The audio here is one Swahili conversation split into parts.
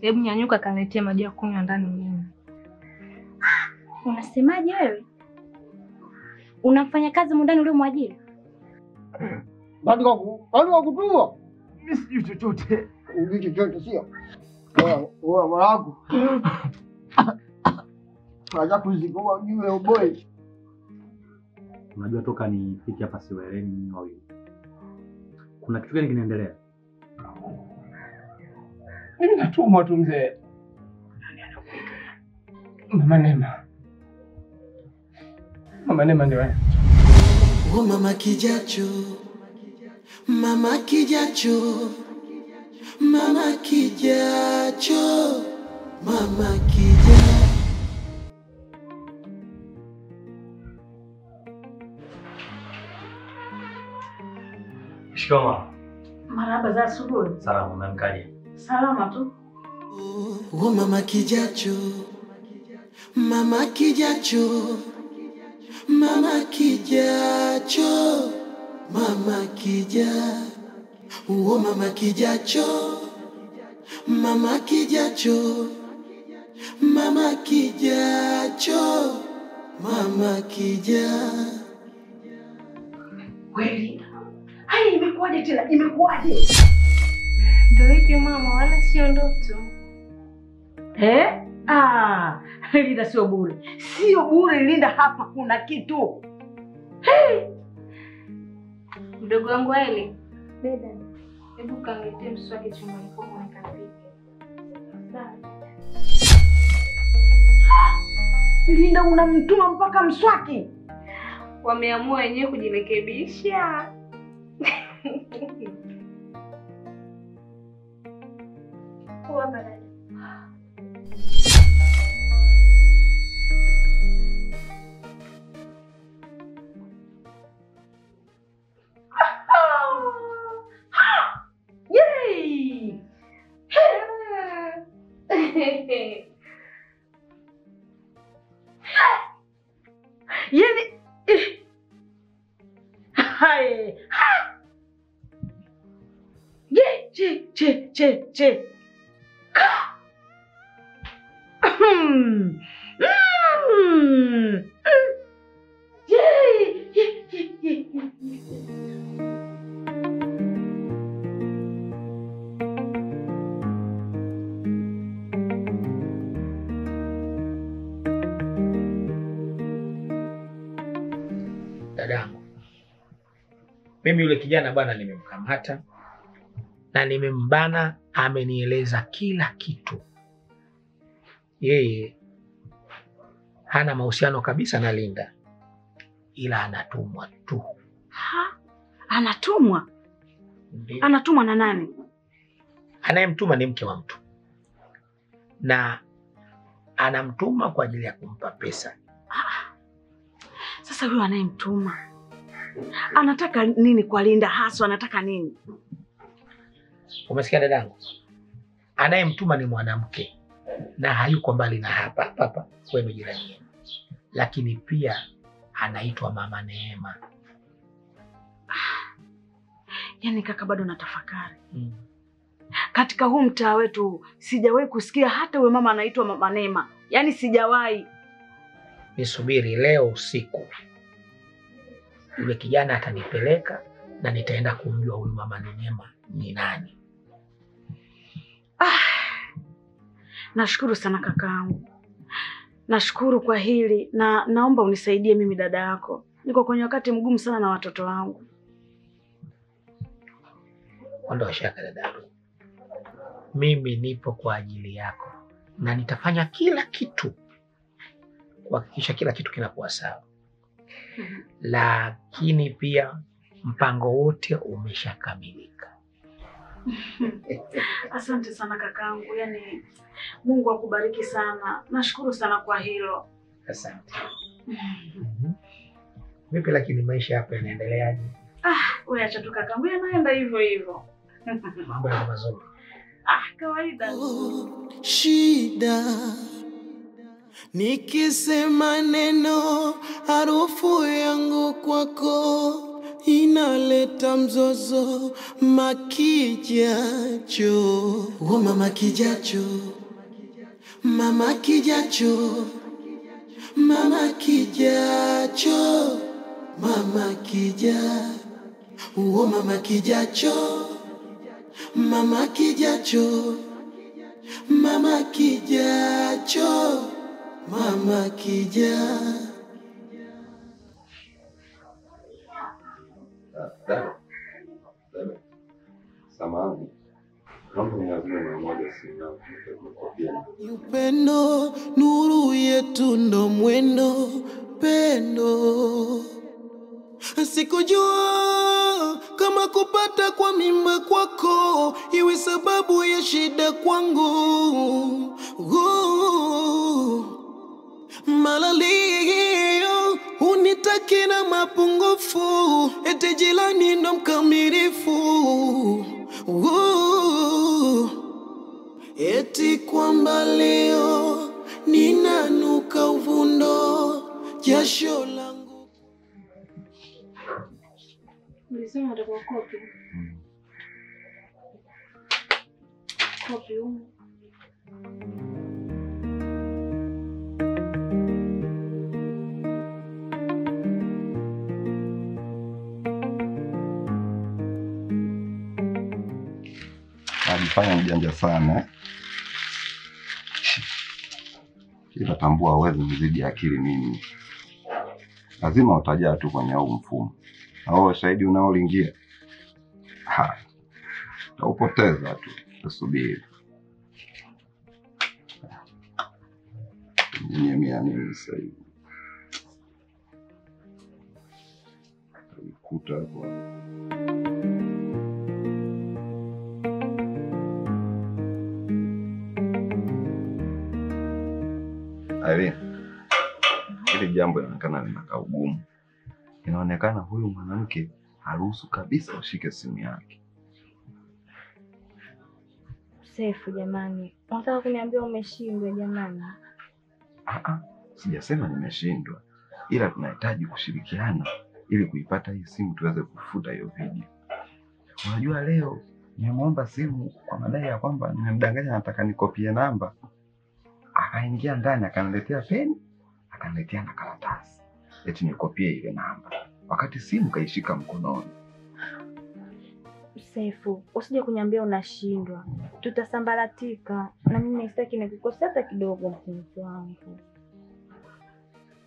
Hebu nyanyuka kaniletee maji ya kunywa ndani mimi. Unasemaje wewe? Unamfanya kazi mundani ule mwajiri? Bado kwa kutua. Mimi sijui chochote. Ujui chochote sio? Wewe wangu. Kaja kuzikoa ujue boy. Unajua toka nifike hapa siwaeleni mimi wawili. Kuna kitu gani kinaendelea? Mimi natumwa tu mzee. Mama Neema. Mama Neema ndio wewe. Oh mama kijacho. Mama kijacho. Mama kijacho. Mama kijacho. Shikoma. Marhaba za asubuhi. Salama, umemkaje? Salama tu. Oh mama kijacho. Mama kijacho. Mama kijacho. Mama kijacho. Oh mama kijacho. Mama kijacho. Mama kijacho. Mama kijacho. Kweli. Hai, imekuwaje tena? Imekuwaje? Ndio hivyo mama, wala sio ndoto. Linda sio bure. Sio bure Linda, hapa kuna kitu. Hey! Mdogo wangu Eli. Dada, hebu kaniletee mswaki chumbani kwangu nikapike. Linda, unamtuma mpaka mswaki? Wameamua wenyewe kujirekebisha. Kwa dada. Yay! Yani hai. Ye che. Dadangu, mimi yule kijana bwana nimemkamata na nimembana, amenieleza kila kitu. Yeye hana mahusiano kabisa na Linda, ila anatumwa tu. Anatumwa? Ndiyo. Anatumwa na nani? Anayemtuma ni mke wa mtu, na anamtuma kwa ajili ya kumpa pesa. Sasa huyo anayemtuma anataka nini kwa Linda haswa? Anataka nini? Umesikia dadangu? Anayemtuma ni mwanamke na hayuko mbali na hapa kwenu jirani yenu, lakini pia anaitwa Mama Neema. Yaani kaka, bado natafakari. Katika huu mtaa wetu sijawahi kusikia hata huyo mama anaitwa Mama Neema. Yaani sijawahi. Nisubiri leo usiku, yule kijana atanipeleka na nitaenda kumjua huyu Mama Neema ni nani. Nashukuru sana kakaangu. Nashukuru kwa hili na naomba unisaidie mimi dada yako. Niko kwenye wakati mgumu sana na watoto wangu. Ondoa shaka dadangu. Mimi nipo kwa ajili yako na nitafanya kila kitu kuhakikisha kila kitu kinakuwa sawa. Lakini pia mpango wote umeshakamilika. Asante sana kakaangu. Yaani Mungu akubariki sana. Nashukuru sana kwa hilo. Asante. Vipi lakini maisha hapa yanaendeleaje? Wewe acha tu kakaangu, yanaenda hivyo hivyo. Mambo ya mazuri. Kawaida. Shida nikisema neno, harufu yangu kwako inaleta mzozo. Makijacho, oh mama kijacho. mama kijacho, mama kijacho, mama kija, uo mama kijacho, mama kijacho, mama kijacho, mama kija. Samahani. Upendo nuru yetu ndo mwendo pendo. Sikujua kama kupata kwa mimba kwako iwe sababu ya shida kwangu. Malalio unitaki na mapungufu, eti jilani ndo mkamilifu. Eti kwamba leo ninanuka uvundo jasho langu. Nilisema atakuwa kopi. Kopi huko. Najifanya mjanja sana. Kila tambua uwezo mzidi akili mimi. Lazima utajaa tu kwenye huu mfumo. Na wewe shahidi unaolingia. Utaupoteza tu. Usubiri. Mimi sasa hivi. Kuta hapo. Irene, hili jambo linaonekana linakaa ugumu. Inaonekana huyu mwanamke haruhusu kabisa ushike simu yake. Sefu jamani, unataka kuniambia umeshindwa jamani? Sijasema nimeshindwa. Ila tunahitaji kushirikiana ili kuipata hii simu tuweze kufuta hiyo video. Unajua leo nimeomba simu kwa madai ya kwamba nimemdanganya nataka nikopie namba. Akaingia ndani akaniletea peni, akaniletea na karatasi. Eti nikopie ile namba. Wakati simu kaishika mkononi. Sefu, usije kuniambia unashindwa. Tutasambaratika. Na mimi sitaki nikukosea hata kidogo mpenzi wangu.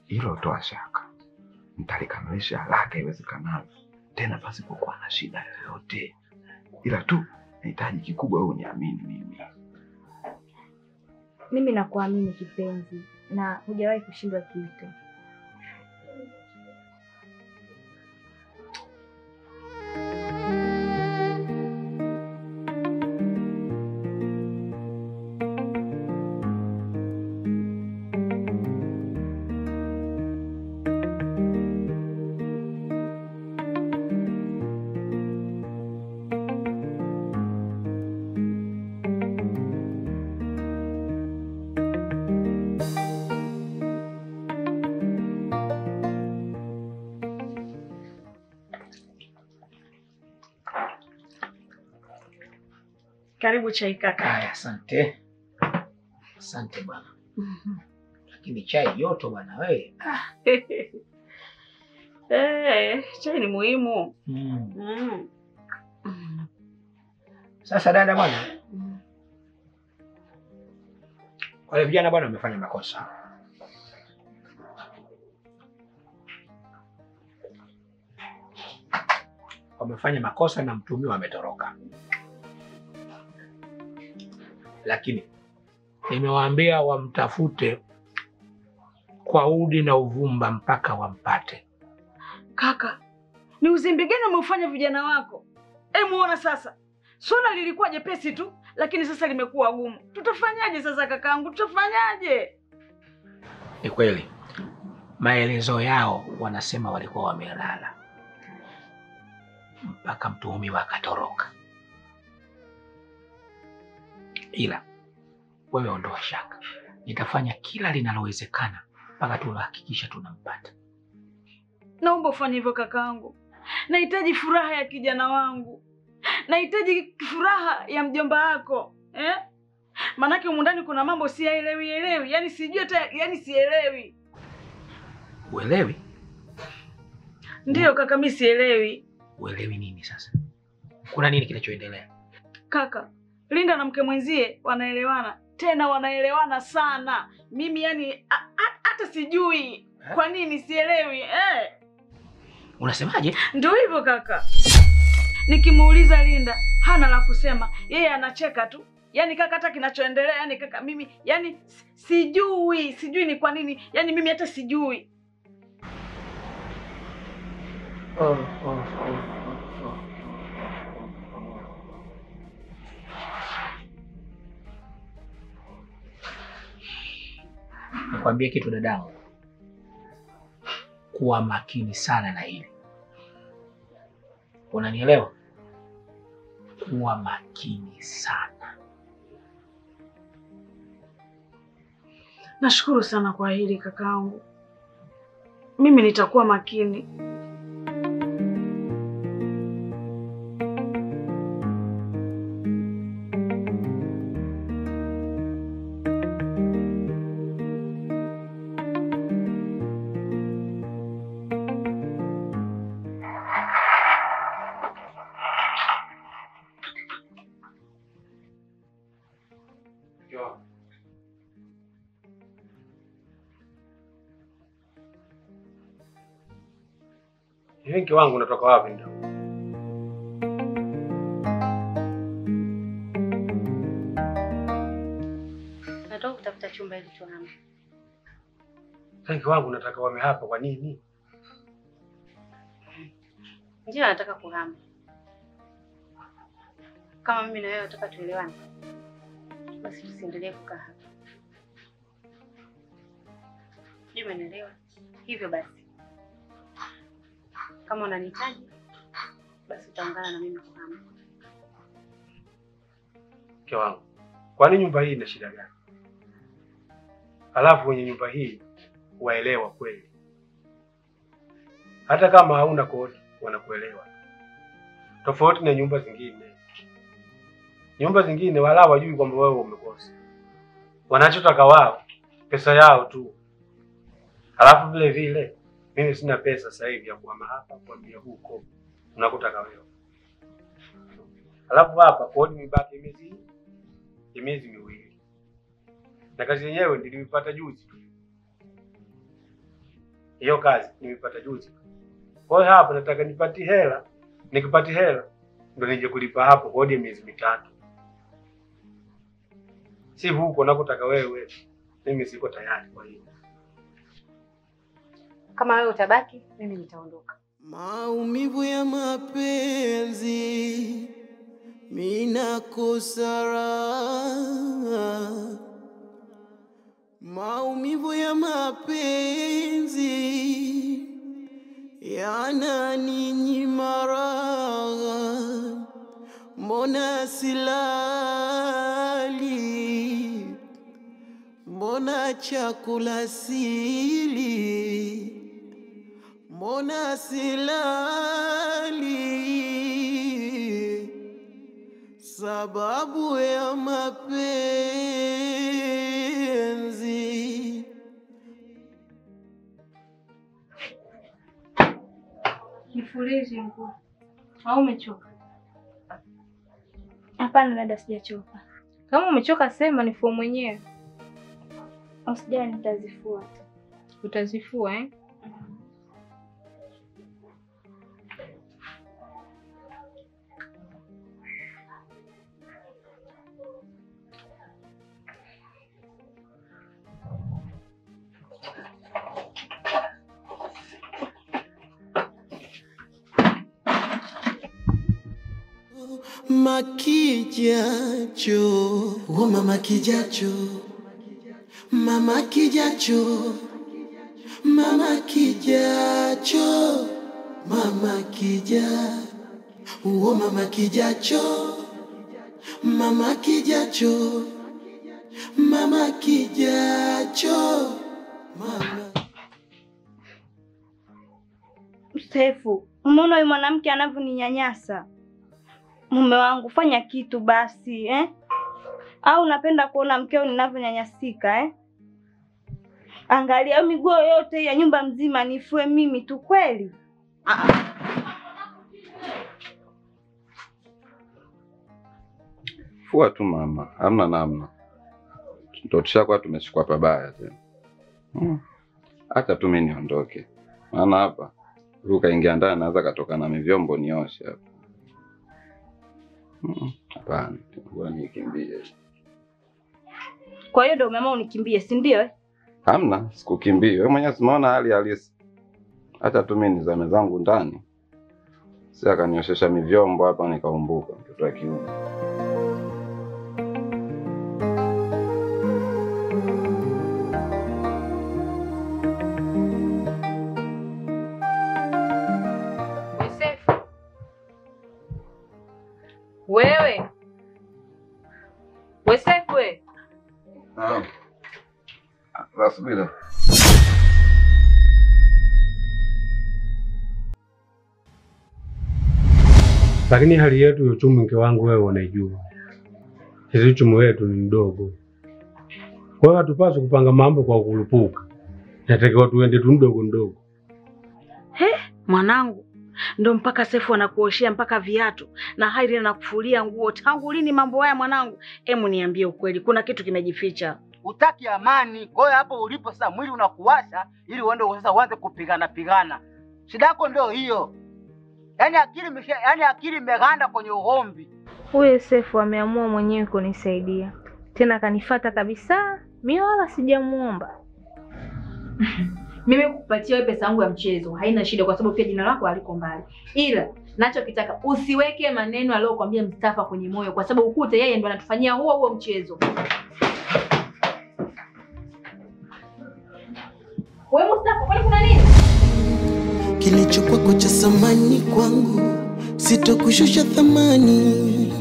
Hilo toa shaka. Nitalikamilisha haraka iwezekanavyo. Tena pasipokuwa na shida yoyote. Ila tu nahitaji kikubwa wewe uniamini mimi. Mimi nakuamini kipenzi na hujawahi kushindwa kitu. Karibu chai kaka. Haya, asante. Asante bwana. Lakini chai joto bwana wewe. Chai ni muhimu. Sasa dada bwana. Wale vijana bwana wamefanya makosa. Wamefanya makosa na mtumiwa ametoroka. Lakini nimewaambia wamtafute kwa udi na uvumba mpaka wampate. Kaka, ni uzembe gani umeufanya vijana wako? Muona sasa. Swala lilikuwa jepesi tu, lakini sasa limekuwa gumu. Tutafanyaje sasa kakaangu? Tutafanyaje? Ni kweli. Maelezo yao wanasema walikuwa wamelala mpaka mtuhumiwa akatoroka. Ila wewe ondoa shaka. Nitafanya kila linalowezekana mpaka tuhakikisha tunampata. Naomba ufanye hivyo kakaangu. Nahitaji furaha ya kijana wangu. Nahitaji furaha ya mjomba wako. Manake humu ndani kuna mambo siyaelewi. Yaani sijui hata, yaani sielewi. Uelewi? Ndiyo kaka, mimi sielewi. Uelewi nini sasa? Kuna nini kinachoendelea? Kaka, Linda na mke mwenzie wanaelewana. Tena wanaelewana sana. Mimi yani hata sijui kwa nini, sielewi. Unasemaje? Ndio hivyo kaka. Nikimuuliza Linda, hana la kusema. Yeye anacheka tu. Yaani kaka, hata kinachoendelea yani kaka mimi yani sijui ni kwa nini. Yaani mimi hata sijui. Nikwambie kitu dadangu. Kuwa makini sana na hili. Unanielewa? Kuwa makini sana. Nashukuru sana kwa hili kakaangu. Mimi nitakuwa makini. Mke wangu unatoka wapi ndio? Natoka kutafuta chumba ili tuhame. Mke wangu nataka wame hapa kwa nini? Ndio nataka kuhama. Kama mimi na wewe nataka tuelewane, basi tusiendelee kukaa hapa. Ndio umeelewa? Hivyo basi, kama unanihitaji basi utaungana na mimi kuhama. Mke wangu, kwani nyumba hii ina shida gani? Alafu wenye nyumba hii waelewa kweli. Hata kama hauna kodi wanakuelewa. Tofauti na nyumba zingine. Nyumba zingine wala wajui kwamba wewe umekosa. Wanachotaka wao pesa yao tu. Alafu vile vile mimi sina pesa sasa hivi ya kuhama hapa kuambia huko unakotaka wewe. Alafu hapa kodi mibaki miezi miwili. Na kazi yenyewe nilipata juzi tu. Hiyo kazi nimepata juzi. Kwa hiyo hapa nataka nipati hela. Nikipati hela ndo nije kulipa hapo kodi ya miezi mitatu. Si huko nakotaka wewe. Mimi siko tayari kwa hiyo. Kama wewe utabaki, mimi nitaondoka. Maumivu ya mapenzi mina kusara. Maumivu ya mapenzi yananinyima raha. Mbona silali, mbona chakula sili, mbona silali, sababu ya mapenzi. Nifulize nguo. Au umechoka? Hapana dada, sijachoka. Kama umechoka sema nifue mwenyewe. Usijali, nitazifua. Utazifua eh? Makijacho, oh mama kijacho, mama kijacho, mama kijacho, mama kijacho, oh mama kijacho, mama kijacho, mama kijacho, mama. Sefu, umeona huyu mwanamke anavyoninyanyasa? Mume wangu, fanya kitu basi eh? Au unapenda kuona mkeo ninavyonyanyasika eh? Angalia miguu yote ya nyumba mzima nifue mimi tu kweli? Fua tu mama, hamna namna. Ndio tushakuwa tumeshikwa pabaya tena. Acha tu mimi niondoke. Maana hapa ukaingia ndani naweza katoka na vyombo nioshe hapa. Hapana, ngoja nikimbie. Kwa hiyo ndio umeamua unikimbie, si ndio? Hamna, sikukimbie. Wewe mwenyewe umeona hali halisi. Acha tu mimi nizame zangu ndani. Si akanioshesha vyombo hapa nikaumbuka mtoto wa kiume. Wewe Wesefu. Subiri. Lakini hali yetu ya uchumi mke wangu wewe unaijua. Sisi uchumi wetu ni mdogo. Kwa hiyo hatupaswi kupanga mambo kwa kurupuka. Natakiwa tuende tu mdogo mdogo. Mwanangu, ndo mpaka Sefu anakuoshea mpaka viatu na Hairi anakufulia nguo. Tangu lini mambo haya mwanangu? Hemu niambie ukweli, kuna kitu kimejificha. Utaki amani, kwa hiyo hapo ulipo sasa mwili unakuwasha ili uende sasa uanze kupigana. Shida yako ndio hiyo. Yaani akili imeganda kwenye ugomvi. Huyo Sefu ameamua mwenyewe kunisaidia. Tena kanifuata kabisa. Mimi wala sijamuomba. Mimi kukupatia wewe pesa yangu ya mchezo haina shida, kwa sababu pia jina lako haliko mbali. Ila nachokitaka usiweke maneno aliyokuambia Mustafa kwenye moyo, kwa sababu ukute yeye ndo anatufanyia huo mchezo. Wewe Mustafa, kwani kuna nini? Kilichokuwa cha samani kwangu sitokushusha thamani,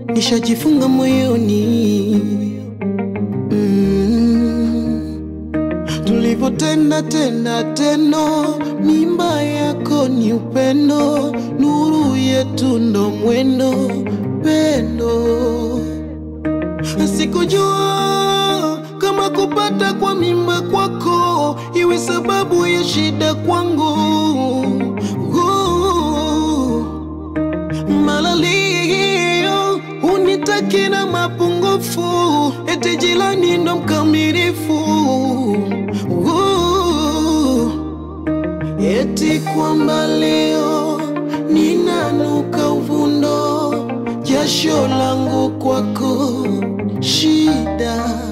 nishajifunga moyoni. Tulivotenda teno, mimba yako ni upendo, nuru yetu ndo mwendo pendo. Sikujua kama kupata kwa mimba kwako iwe sababu ya shida kwangu. Malalio unitaki na mapungufu, eti jilani ndo mkamilifu. Eti kwamba leo ninanuka uvundo, jasho langu kwako shida.